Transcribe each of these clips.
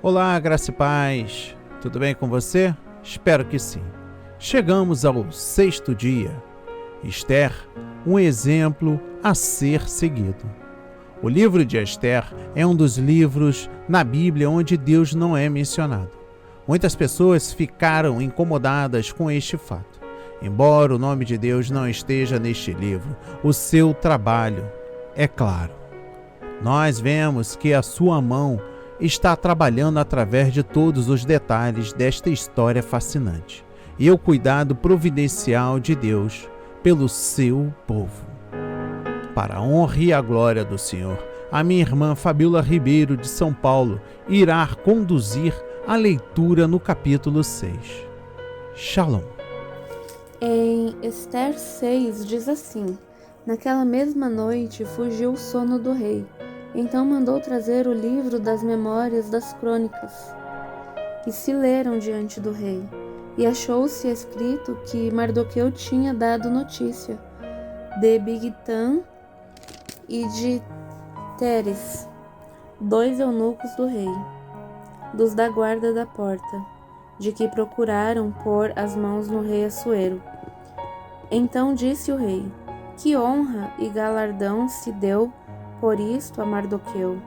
Olá, graça e paz. Tudo bem com você? Espero que sim. Chegamos ao 6º dia. Esther, um exemplo a ser seguido. O livro de Esther é um dos livros na Bíblia onde Deus não é mencionado. Muitas pessoas ficaram incomodadas com este fato. Embora o nome de Deus não esteja neste livro, o seu trabalho é claro. Nós vemos que a sua mão está trabalhando através de todos os detalhes desta história fascinante e o cuidado providencial de Deus pelo seu povo. Para a honra e a glória do Senhor, a minha irmã Fabíola Ribeiro de São Paulo irá conduzir a leitura no capítulo 6. Shalom. Em Esther 6 diz assim: Naquela mesma noite fugiu o sono do rei. Então mandou trazer o livro das memórias das crônicas, e se leram diante do rei. E achou-se escrito que Mardoqueu tinha dado notícia de Bigtan e de Teres, 2 eunucos do rei, dos da guarda da porta, de que procuraram pôr as mãos no rei Assuero. Então disse o rei: Que honra e galardão se deu por isto a Mardoqueu.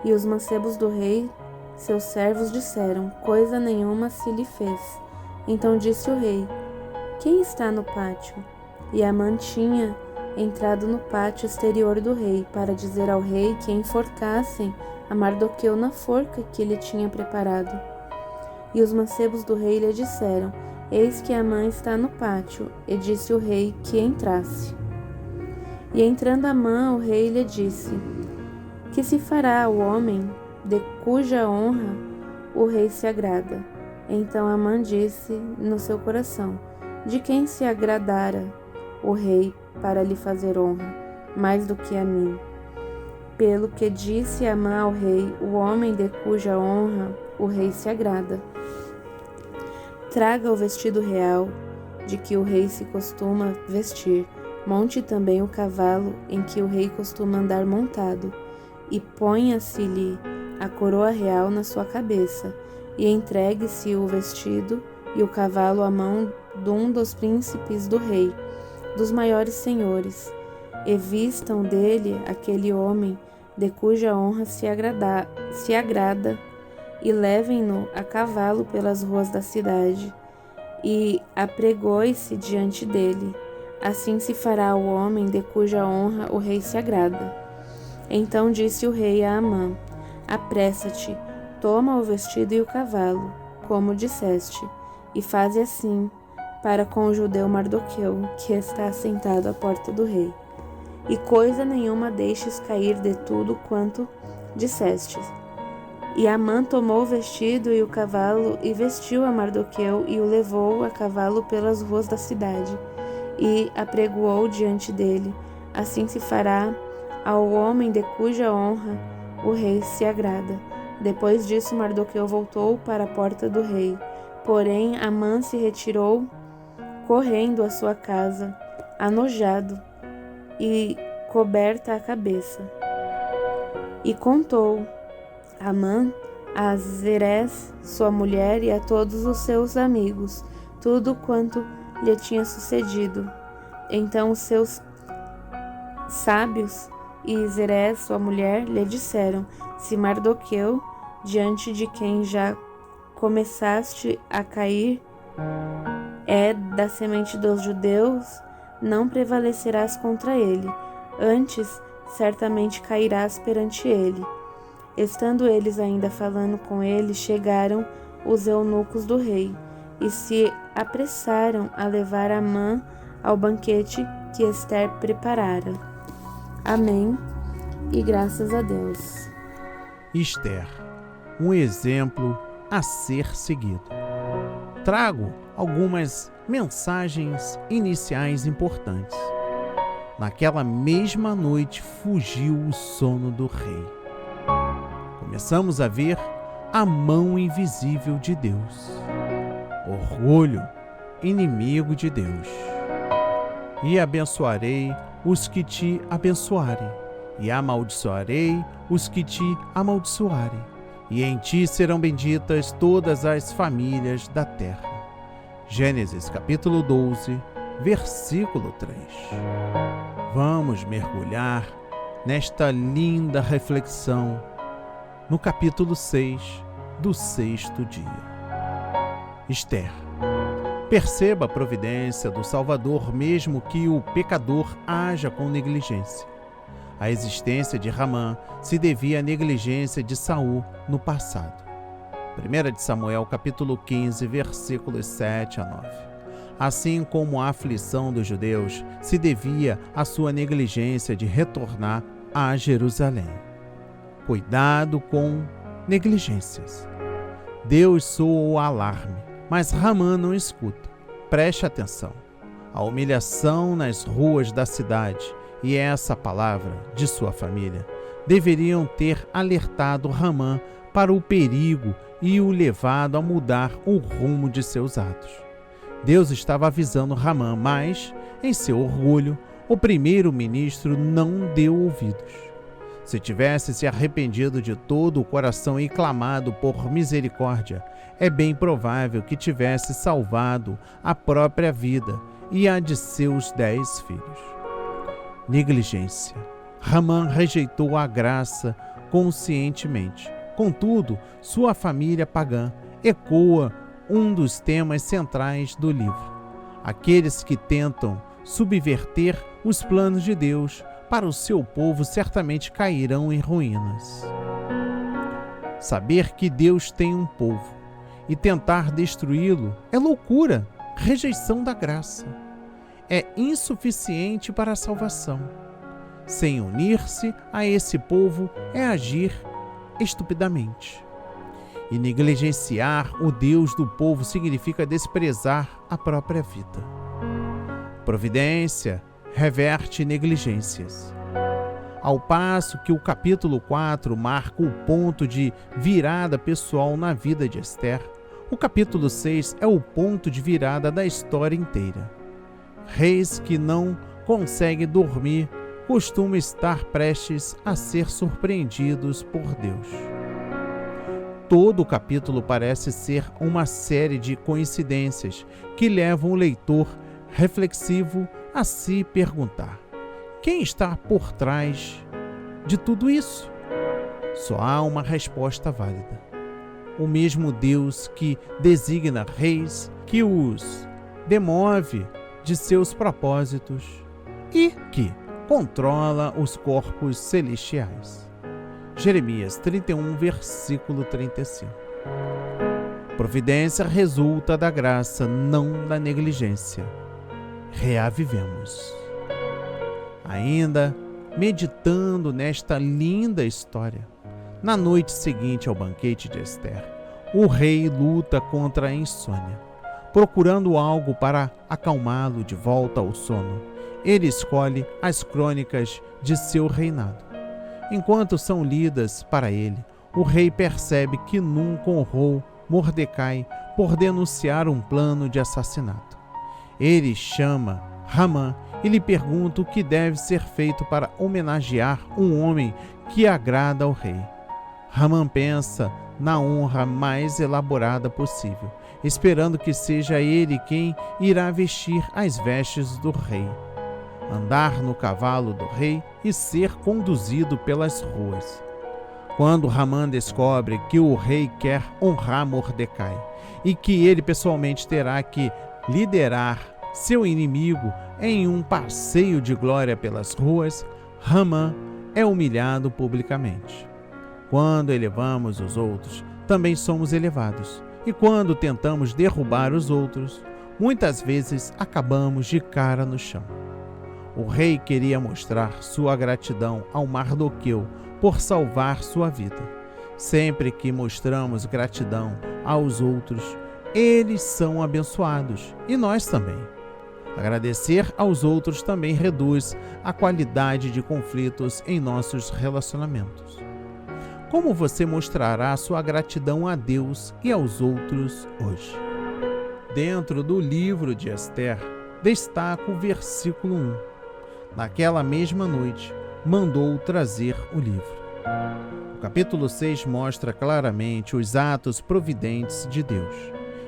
E os mancebos do rei, seus servos, disseram: Coisa nenhuma se lhe fez. Então disse o rei: Quem está no pátio? E Amã tinha entrado no pátio exterior do rei, para dizer ao rei que enforcassem a Mardoqueu na forca que ele tinha preparado. E os mancebos do rei lhe disseram: Eis que Amã está no pátio. E disse o rei que entrasse. E entrando Amã, o rei lhe disse: Que se fará o homem de cuja honra o rei se agrada? Então Amã disse no seu coração: De quem se agradara o rei para lhe fazer honra, mais do que a mim? Pelo que disse Amã ao rei: O homem de cuja honra o rei se agrada. Traga o vestido real de que o rei se costuma vestir. Monte também o cavalo em que o rei costuma andar montado, e ponha-se-lhe a coroa real na sua cabeça, e entregue-se o vestido e o cavalo à mão de um dos príncipes do rei, dos maiores senhores, e vistam dele aquele homem de cuja honra se agrada, e levem-no a cavalo pelas ruas da cidade, e apregoe-se diante dele. Assim se fará o homem de cuja honra o rei se agrada. Então disse o rei a Amã: Apressa-te, toma o vestido e o cavalo, como disseste, e faze assim para com o judeu Mardoqueu, que está sentado à porta do rei. E coisa nenhuma deixes cair de tudo quanto disseste. E Amã tomou o vestido e o cavalo, e vestiu a Mardoqueu, e o levou a cavalo pelas ruas da cidade, e apregoou diante dele. Assim se fará ao homem de cuja honra o rei se agrada. Depois disso, Mardoqueu voltou para a porta do rei. Porém, Amã se retirou correndo à sua casa, anojado e coberta a cabeça. E contou Amã a Zeresh, sua mulher, e a todos os seus amigos tudo quanto lhe tinha sucedido. Então os seus sábios e Zeresh, sua mulher, lhe disseram: Se Mardoqueu, diante de quem já começaste a cair, é da semente dos judeus, não prevalecerás contra ele, antes certamente cairás perante ele. Estando eles ainda falando com ele, chegaram os eunucos do rei, e se apressaram a levar Amã ao banquete que Esther preparara. Amém, e graças a Deus. Esther, um exemplo a ser seguido. Trago algumas mensagens iniciais importantes. Naquela mesma noite fugiu o sono do rei. Começamos a ver a mão invisível de Deus. Orgulho, inimigo de Deus. E abençoarei os que te abençoarem, e amaldiçoarei os que te amaldiçoarem, e em ti serão benditas todas as famílias da terra. Gênesis capítulo 12, versículo 3. Vamos mergulhar nesta linda reflexão no capítulo 6 do 6º dia. Esther. Perceba a providência do Salvador mesmo que o pecador haja com negligência. A existência de Ramã se devia à negligência de Saul no passado. 1 de Samuel capítulo 15, versículos 7 a 9. Assim como a aflição dos judeus se devia à sua negligência de retornar a Jerusalém. Cuidado com negligências. Deus soa o alarme, mas Ramã não escuta. Preste atenção. A humilhação nas ruas da cidade e essa palavra de sua família deveriam ter alertado Ramã para o perigo e o levado a mudar o rumo de seus atos. Deus estava avisando Ramã, mas, em seu orgulho, o primeiro-ministro não deu ouvidos. Se tivesse se arrependido de todo o coração e clamado por misericórdia, é bem provável que tivesse salvado a própria vida e a de seus 10 filhos. Negligência. Ramã rejeitou a graça conscientemente. Contudo, sua família pagã ecoa um dos temas centrais do livro. Aqueles que tentam subverter os planos de Deus para o seu povo certamente cairão em ruínas. Saber que Deus tem um povo e tentar destruí-lo é loucura, rejeição da graça. É insuficiente para a salvação. Sem unir-se a esse povo é agir estupidamente. E negligenciar o Deus do povo significa desprezar a própria vida. Providência reverte negligências. Ao passo que o capítulo 4 marca o ponto de virada pessoal na vida de Esther, o capítulo 6 é o ponto de virada da história inteira. Reis que não conseguem dormir costumam estar prestes a ser surpreendidos por Deus. Todo o capítulo parece ser uma série de coincidências que levam o leitor reflexivo a se perguntar: quem está por trás de tudo isso? Só há uma resposta válida. O mesmo Deus que designa reis, que os demove de seus propósitos e que controla os corpos celestiais. Jeremias 31, versículo 35. Providência resulta da graça, não da negligência. Reavivemos. Ainda meditando nesta linda história, na noite seguinte ao banquete de Esther, o rei luta contra a insônia. Procurando algo para acalmá-lo de volta ao sono, ele escolhe as crônicas de seu reinado. Enquanto são lidas para ele, o rei percebe que nunca honrou Mordecai por denunciar um plano de assassinato. Ele chama Ramã e lhe pergunta o que deve ser feito para homenagear um homem que agrada ao rei. Ramã pensa na honra mais elaborada possível, esperando que seja ele quem irá vestir as vestes do rei, andar no cavalo do rei e ser conduzido pelas ruas. Quando Ramã descobre que o rei quer honrar Mordecai e que ele pessoalmente terá que liderar seu inimigo em um passeio de glória pelas ruas, Ramã é humilhado publicamente. Quando elevamos os outros, também somos elevados. E quando tentamos derrubar os outros, muitas vezes acabamos de cara no chão. O rei queria mostrar sua gratidão ao Mardoqueu por salvar sua vida. Sempre que mostramos gratidão aos outros, eles são abençoados, e nós também. Agradecer aos outros também reduz a qualidade de conflitos em nossos relacionamentos. Como você mostrará sua gratidão a Deus e aos outros hoje? Dentro do livro de Esther, destaca o versículo 1. Naquela mesma noite, mandou trazer o livro. O capítulo 6 mostra claramente os atos providentes de Deus.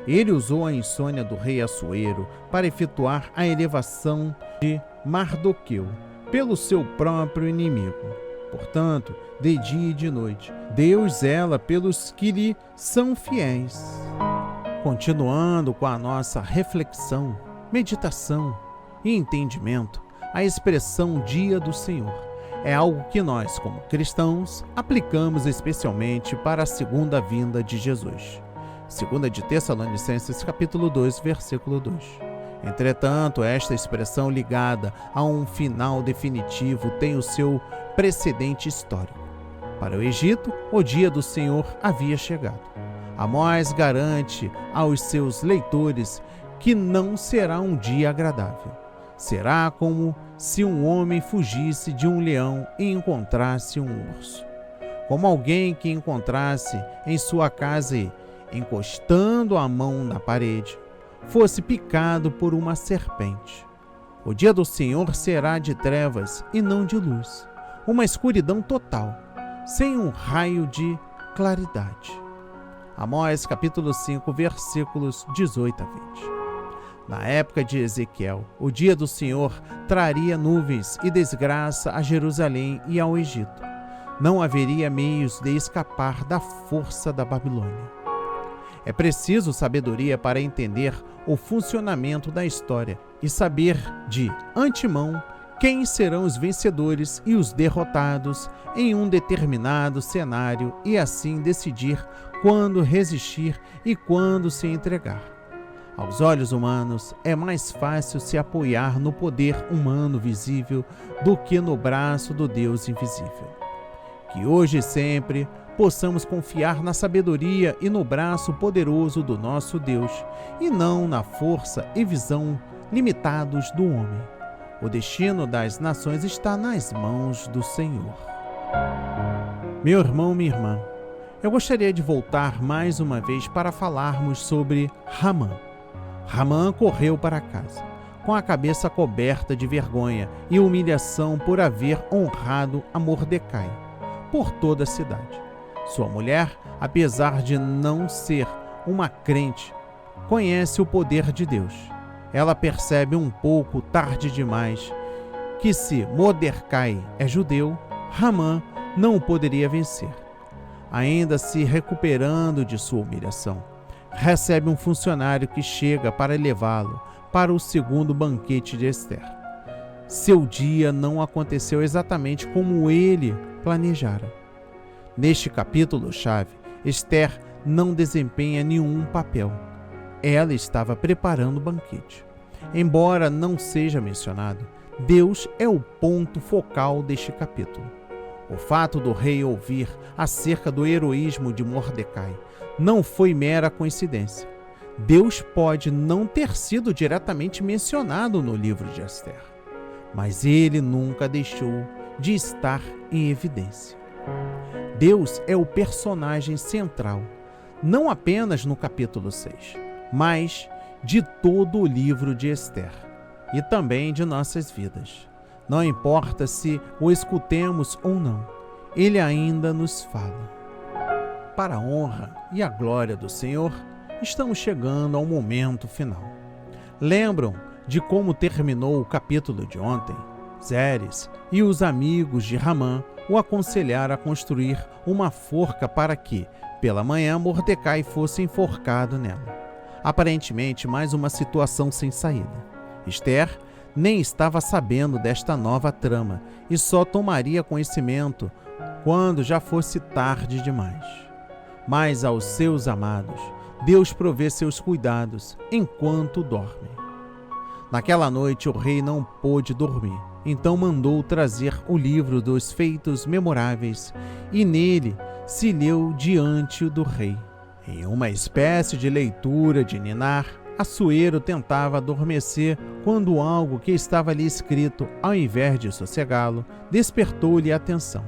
Ele usou a insônia do rei Assuero para efetuar a elevação de Mardoqueu pelo seu próprio inimigo. Portanto, de dia e de noite, Deus zela pelos que lhe são fiéis. Continuando com a nossa reflexão, meditação e entendimento, a expressão Dia do Senhor é algo que nós, como cristãos, aplicamos especialmente para a segunda vinda de Jesus. 2 de Tessalonicenses, capítulo 2, versículo 2. Entretanto, esta expressão ligada a um final definitivo tem o seu precedente histórico. Para o Egito, o dia do Senhor havia chegado. Amós garante aos seus leitores que não será um dia agradável. Será como se um homem fugisse de um leão e encontrasse um urso. Como alguém que encontrasse em sua casa e, encostando a mão na parede, fosse picado por uma serpente. O dia do Senhor será de trevas e não de luz, uma escuridão total, sem um raio de claridade. Amós capítulo 5, versículos 18 a 20. Na época de Ezequiel, o dia do Senhor traria nuvens e desgraça a Jerusalém e ao Egito. Não haveria meios de escapar da força da Babilônia. É preciso sabedoria para entender o funcionamento da história e saber de antemão quem serão os vencedores e os derrotados em um determinado cenário e assim decidir quando resistir e quando se entregar. Aos olhos humanos, é mais fácil se apoiar no poder humano visível do que no braço do Deus invisível. Que hoje e sempre possamos confiar na sabedoria e no braço poderoso do nosso Deus, e não na força e visão limitados do homem. O destino das nações está nas mãos do Senhor. Meu irmão, minha irmã, eu gostaria de voltar mais uma vez para falarmos sobre Ramã. Ramã correu para casa, com a cabeça coberta de vergonha e humilhação por haver honrado a Mordecai, por toda a cidade. Sua mulher, apesar de não ser uma crente, conhece o poder de Deus. Ela percebe um pouco tarde demais que se Mordecai é judeu, Ramã não o poderia vencer. Ainda se recuperando de sua humilhação, recebe um funcionário que chega para levá-lo para o segundo banquete de Ester. Seu dia não aconteceu exatamente como ele planejara. Neste capítulo-chave, Ester não desempenha nenhum papel. Ela estava preparando o banquete. Embora não seja mencionado, Deus é o ponto focal deste capítulo. O fato do rei ouvir acerca do heroísmo de Mordecai não foi mera coincidência. Deus pode não ter sido diretamente mencionado no livro de Ester, mas ele nunca deixou de estar em evidência. Deus é o personagem central, não apenas no capítulo 6, mas de todo o livro de Ester e também de nossas vidas. Não importa se o escutemos ou não, ele ainda nos fala. Para a honra e a glória do Senhor, estamos chegando ao momento final. Lembram de como terminou o capítulo de ontem? Zeres e os amigos de Ramã o aconselharam a construir uma forca para que, pela manhã, Mordecai fosse enforcado nela. Aparentemente, mais uma situação sem saída. Ester nem estava sabendo desta nova trama e só tomaria conhecimento quando já fosse tarde demais. Mas aos seus amados, Deus provê seus cuidados enquanto dormem. Naquela noite, o rei não pôde dormir, então mandou trazer o livro dos feitos memoráveis e nele se leu diante do rei. Em uma espécie de leitura de ninar, Assuero tentava adormecer quando algo que estava ali escrito, ao invés de sossegá-lo, despertou-lhe a atenção.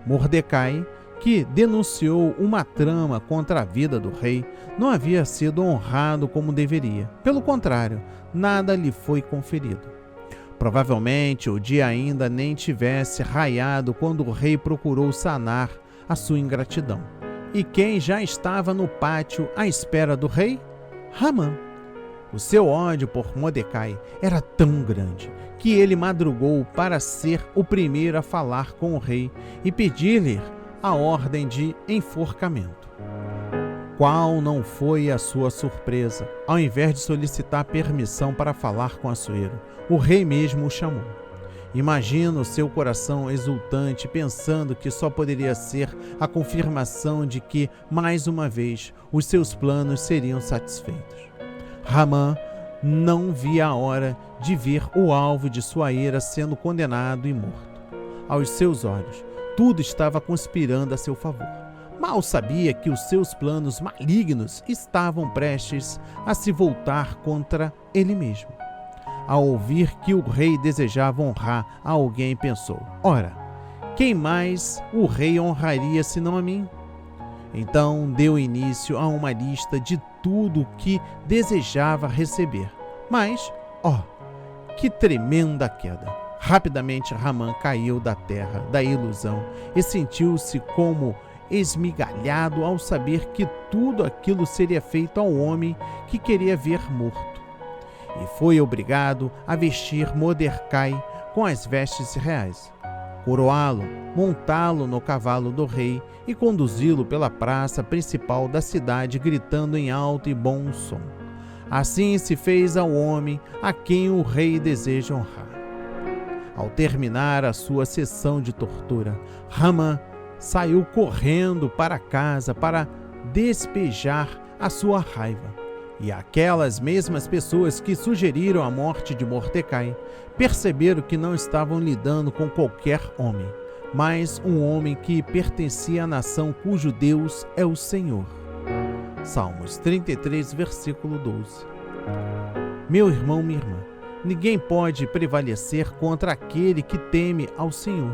Mordecai, que denunciou uma trama contra a vida do rei, não havia sido honrado como deveria. Pelo contrário, nada lhe foi conferido. Provavelmente o dia ainda nem tivesse raiado quando o rei procurou sanar a sua ingratidão. E quem já estava no pátio à espera do rei? Hamã. O seu ódio por Mordecai era tão grande que ele madrugou para ser o primeiro a falar com o rei e pedir-lhe a ordem de enforcamento. Qual não foi a sua surpresa? Ao invés de solicitar permissão para falar com Assuero, o rei mesmo o chamou. Imagina o seu coração exultante, pensando que só poderia ser a confirmação de que, mais uma vez, os seus planos seriam satisfeitos. Hamã não via a hora de ver o alvo de sua ira sendo condenado e morto. Aos seus olhos, tudo estava conspirando a seu favor. Mal sabia que os seus planos malignos estavam prestes a se voltar contra ele mesmo. Ao ouvir que o rei desejava honrar a alguém, pensou: ora, quem mais o rei honraria senão a mim? Então deu início a uma lista de tudo o que desejava receber. Mas, que tremenda queda! Rapidamente Hamã caiu da terra da ilusão e sentiu-se como esmigalhado ao saber que tudo aquilo seria feito ao homem que queria ver morto. E foi obrigado a vestir Mordecai com as vestes reais, coroá-lo, montá-lo no cavalo do rei e conduzi-lo pela praça principal da cidade, gritando em alto e bom som. Assim se fez ao homem a quem o rei deseja honrar. Ao terminar a sua sessão de tortura, Hamã saiu correndo para casa para despejar a sua raiva. E aquelas mesmas pessoas que sugeriram a morte de Mordecai perceberam que não estavam lidando com qualquer homem, mas um homem que pertencia à nação cujo Deus é o Senhor. Salmos 33, versículo 12. Meu irmão, minha irmã, ninguém pode prevalecer contra aquele que teme ao Senhor.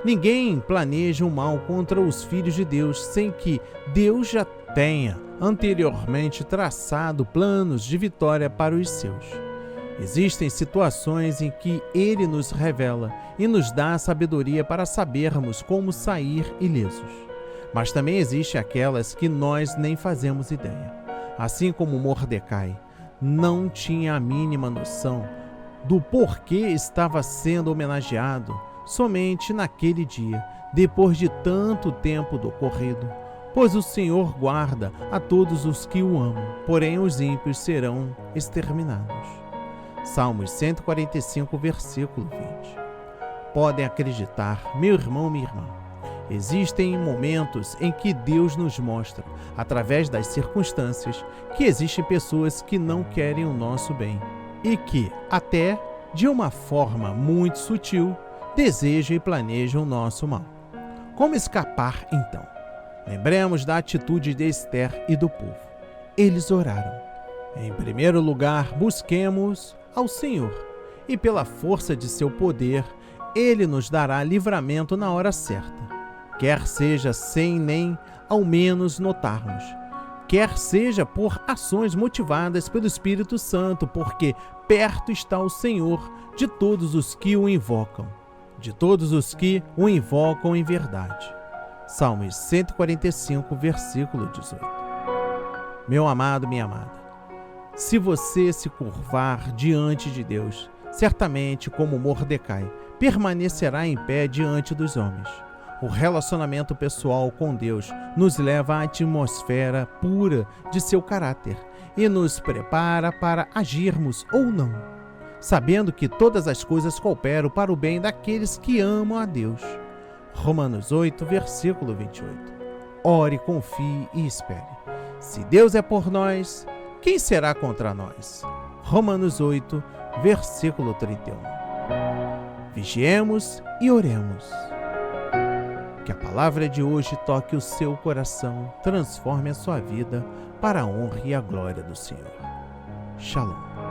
Ninguém planeja o mal contra os filhos de Deus sem que Deus já tenha anteriormente traçado planos de vitória para os seus. Existem situações em que Ele nos revela e nos dá a sabedoria para sabermos como sair ilesos. Mas também existem aquelas que nós nem fazemos ideia. Assim como Mordecai não tinha a mínima noção do porquê estava sendo homenageado somente naquele dia, depois de tanto tempo do ocorrido. Pois o Senhor guarda a todos os que o amam, porém os ímpios serão exterminados. Salmos 145, versículo 20. Podem acreditar, meu irmão, minha irmã, existem momentos em que Deus nos mostra, através das circunstâncias, que existem pessoas que não querem o nosso bem e que, até de uma forma muito sutil, desejam e planejam o nosso mal. Como escapar, então? Lembremos da atitude de Esther e do povo. Eles oraram. Em primeiro lugar, busquemos ao Senhor, e pela força de seu poder, Ele nos dará livramento na hora certa, quer seja sem nem ao menos notarmos, quer seja por ações motivadas pelo Espírito Santo, porque perto está o Senhor de todos os que o invocam, em verdade. Salmos 145, versículo 18. Meu amado, minha amada, se você se curvar diante de Deus, certamente, como Mordecai, permanecerá em pé diante dos homens. O relacionamento pessoal com Deus nos leva à atmosfera pura de seu caráter e nos prepara para agirmos ou não, sabendo que todas as coisas cooperam para o bem daqueles que amam a Deus. Romanos 8, versículo 28. Ore, confie e espere. Se Deus é por nós, quem será contra nós? Romanos 8, versículo 31. Vigiemos e oremos. Que a palavra de hoje toque o seu coração, transforme a sua vida para a honra e a glória do Senhor. Shalom.